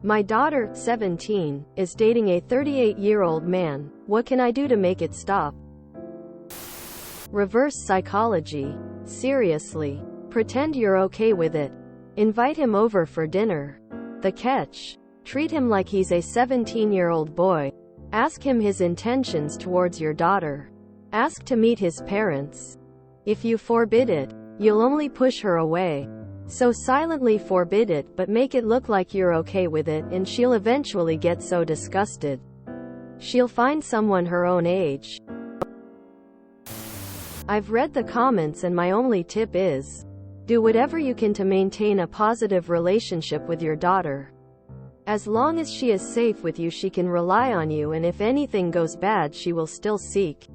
My daughter, 17, is dating a 38-year-old man. What can I do to make it stop? Reverse psychology. Seriously. Pretend you're okay with it. Invite him over for dinner. The catch: treat him like he's a 17-year-old boy. Ask him his intentions towards your daughter. Ask to meet his parents. If you forbid it, you'll only push her away. So silently forbid it, but make it look like you're okay with it, and she'll eventually get so disgusted. She'll find someone her own age. I've read the comments, and my only tip is, do whatever you can to maintain a positive relationship with your daughter. As long as she is safe with you, she can rely on you, and if anything goes bad, she will still seek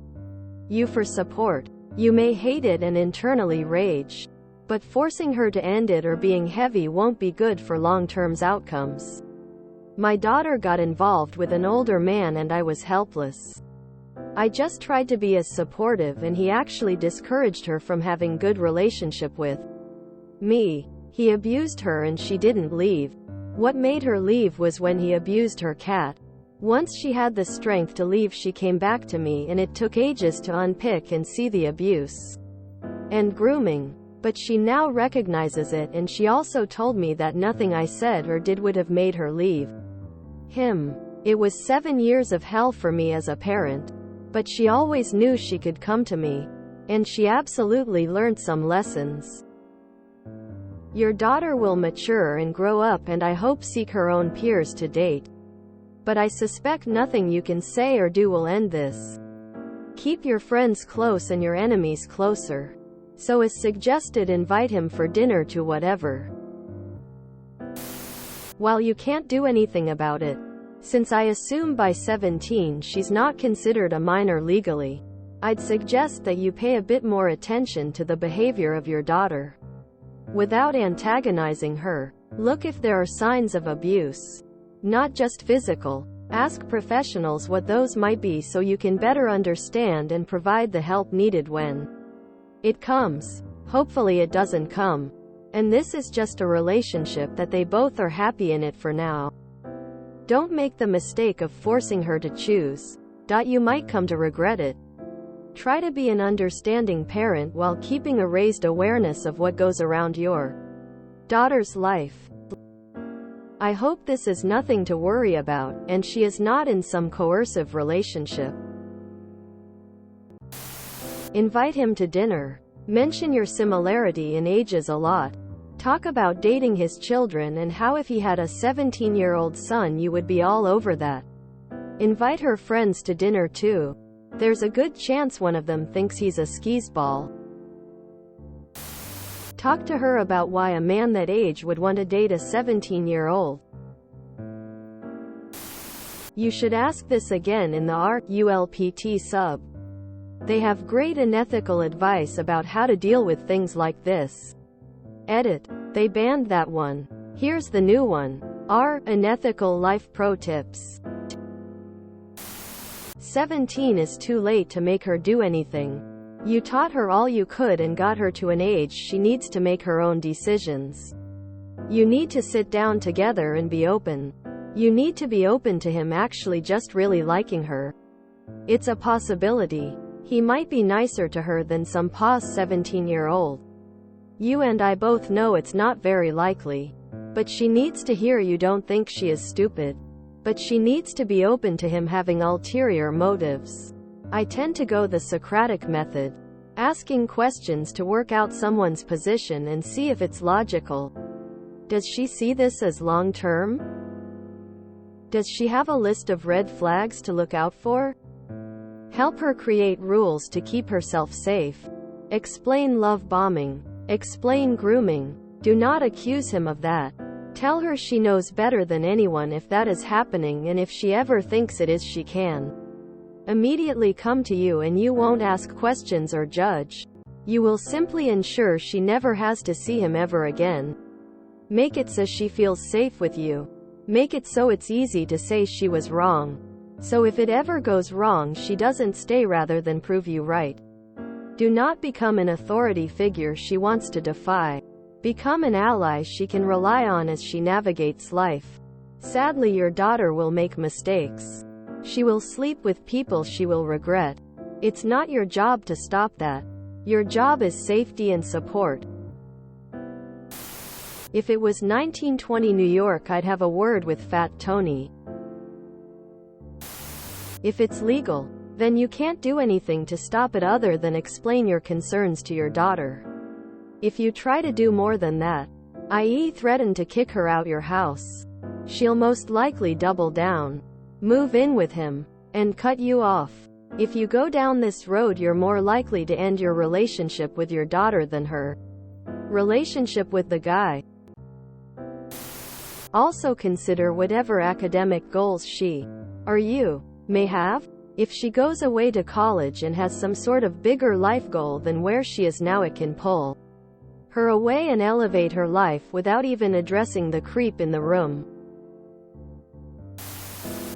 you for support. You may hate it and internally rage, but forcing her to end it or being heavy won't be good for long-term outcomes. My daughter got involved with an older man and I was helpless. I just tried to be as supportive, and he actually discouraged her from having good relationship with me. He abused her and she didn't leave. What made her leave was when he abused her cat. Once she had the strength to leave, she came back to me, and it took ages to unpick and see the abuse and grooming. But she now recognizes it, and she also told me that nothing I said or did would have made her leave him. It was 7 years of hell for me as a parent, but she always knew she could come to me, and she absolutely learned some lessons. Your daughter will mature and grow up, and I hope seek her own peers to date. But I suspect nothing you can say or do will end this. Keep your friends close and your enemies closer. So as suggested, invite him for dinner to whatever. While you can't do anything about it, since I assume by 17 she's not considered a minor legally, I'd suggest that you pay a bit more attention to the behavior of your daughter. Without antagonizing her, look if there are signs of abuse. Not just physical. Ask professionals what those might be so you can better understand and provide the help needed when it comes. Hopefully it doesn't come. And this is just a relationship that they both are happy in it for now. Don't make the mistake of forcing her to choose. You might come to regret it. Try to be an understanding parent while keeping a raised awareness of what goes around your daughter's life. I hope this is nothing to worry about, and she is not in some coercive relationship. Invite him to dinner. Mention your similarity in ages a lot. Talk about dating his children and how if he had a 17-year-old son you would be all over that. Invite her friends to dinner too. There's a good chance one of them thinks he's a skee-ball. Talk to her about why a man that age would want to date a 17-year-old. You should ask this again in the RULPT sub. They have great unethical advice about how to deal with things like this. Edit. They banned that one. Here's the new one. Unethical life pro tips. 17 is too late to make her do anything. You taught her all you could and got her to an age she needs to make her own decisions. You need to sit down together and be open. You need to be open to him actually just really liking her. It's a possibility. He might be nicer to her than some past 17-year-old. You and I both know it's not very likely. But she needs to hear you don't think she is stupid. But she needs to be open to him having ulterior motives. I tend to go the Socratic method. Asking questions to work out someone's position and see if it's logical. Does she see this as long-term? Does she have a list of red flags to look out for? Help her create rules to keep herself safe. Explain love bombing. Explain grooming. Do not accuse him of that. Tell her she knows better than anyone if that is happening, and if she ever thinks it is, she can immediately come to you and you won't ask questions or judge. You will simply ensure she never has to see him ever again. Make it so she feels safe with you. Make it so it's easy to say she was wrong. So if it ever goes wrong, she doesn't stay rather than prove you right. Do not become an authority figure she wants to defy. Become an ally she can rely on as she navigates life. Sadly, your daughter will make mistakes. She will sleep with people she will regret. It's not your job to stop that. Your job is safety and support. If it was 1920 New York, I'd have a word with Fat Tony. If it's legal, then you can't do anything to stop it other than explain your concerns to your daughter. If you try to do more than that, i.e. threaten to kick her out your house, she'll most likely double down, move in with him, and cut you off. If you go down this road, you're more likely to end your relationship with your daughter than her relationship with the guy. Also consider whatever academic goals she or you may have. If she goes away to college and has some sort of bigger life goal than where she is now, it can pull her away and elevate her life without even addressing the creep in the room.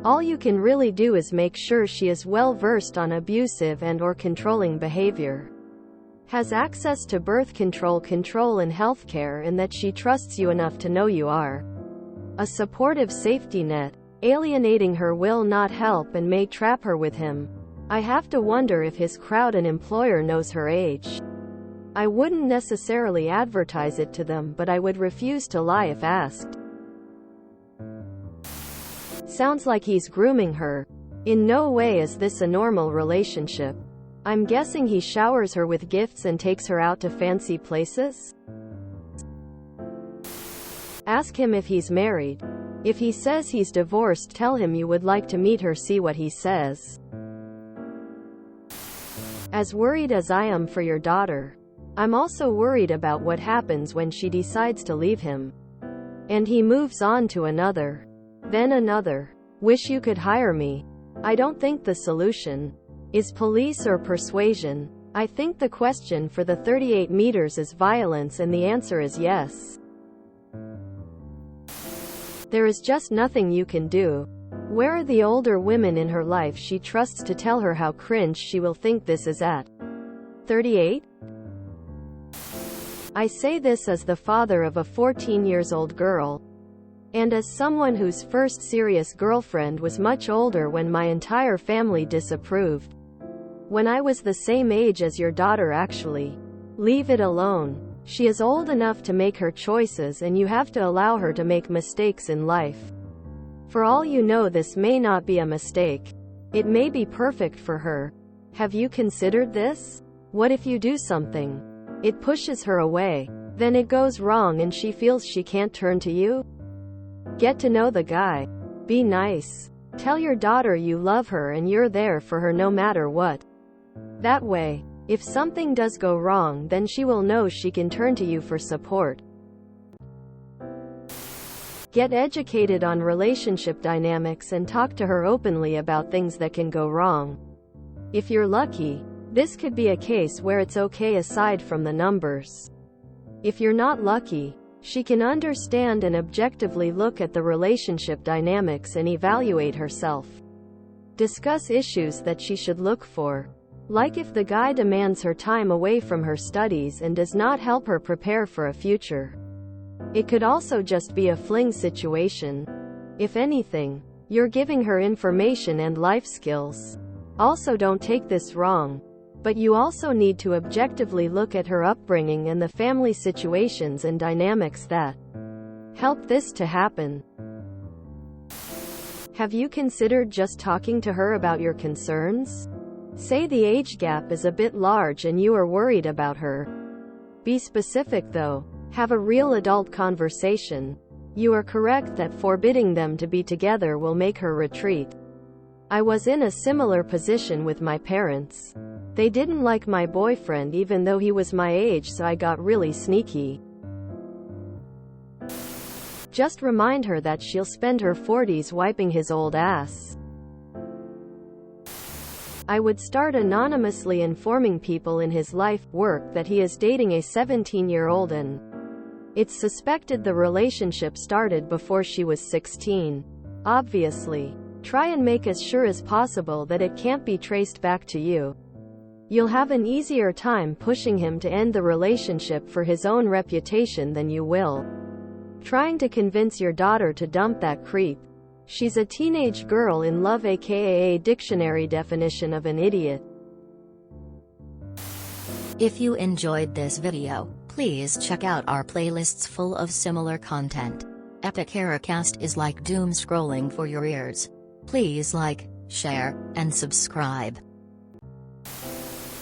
All you can really do is make sure she is well versed on abusive and/or controlling behavior, has access to birth control and healthcare, and that she trusts you enough to know you are a supportive safety net. Alienating her will not help and may trap her with him. I have to wonder if his crowd and employer knows her age. I wouldn't necessarily advertise it to them, but I would refuse to lie if asked. Sounds like he's grooming her. In no way is this a normal relationship. I'm guessing he showers her with gifts and takes her out to fancy places? Ask him if he's married. If he says he's divorced, tell him you would like to meet her, see what he says. As worried as I am for your daughter, I'm also worried about what happens when she decides to leave him, and he moves on to another, then another. Wish you could hire me. I don't think the solution is police or persuasion. I think the question for the 38 meters is violence, and the answer is yes. There is just nothing you can do. Where are the older women in her life she trusts to tell her how cringe she will think this is at 38? I say this as the father of a 14-year-old girl, and as someone whose first serious girlfriend was much older when my entire family disapproved. When I was the same age as your daughter, actually. Leave it alone. She is old enough to make her choices, and you have to allow her to make mistakes in life. For all you know, this may not be a mistake. It may be perfect for her. Have you considered this? What if you do something? It pushes her away. Then it goes wrong and she feels she can't turn to you? Get to know the guy. Be nice. Tell your daughter you love her and you're there for her no matter what. That way, if something does go wrong, then she will know she can turn to you for support. Get educated on relationship dynamics and talk to her openly about things that can go wrong. If you're lucky, this could be a case where it's okay aside from the numbers. If you're not lucky, she can understand and objectively look at the relationship dynamics and evaluate herself. Discuss issues that she should look for. Like if the guy demands her time away from her studies and does not help her prepare for a future. It could also just be a fling situation. If anything, you're giving her information and life skills. Also, don't take this wrong, but you also need to objectively look at her upbringing and the family situations and dynamics that help this to happen. Have you considered just talking to her about your concerns? Say the age gap is a bit large and you are worried about her. Be specific though. Have a real adult conversation. You are correct that forbidding them to be together will make her retreat. I was in a similar position with my parents. They didn't like my boyfriend even though he was my age, so I got really sneaky. Just remind her that she'll spend her 40s wiping his old ass. I would start anonymously informing people in his life, work that he is dating a 17-year-old and it's suspected the relationship started before she was 16. Obviously, try and make as sure as possible that it can't be traced back to you. You'll have an easier time pushing him to end the relationship for his own reputation than you will trying to convince your daughter to dump that creep. She's a teenage girl in love, aka a dictionary definition of an idiot. If you enjoyed this video, please check out our playlists full of similar content. Epic Haircast is like doom scrolling for your ears. Please like, share, and subscribe.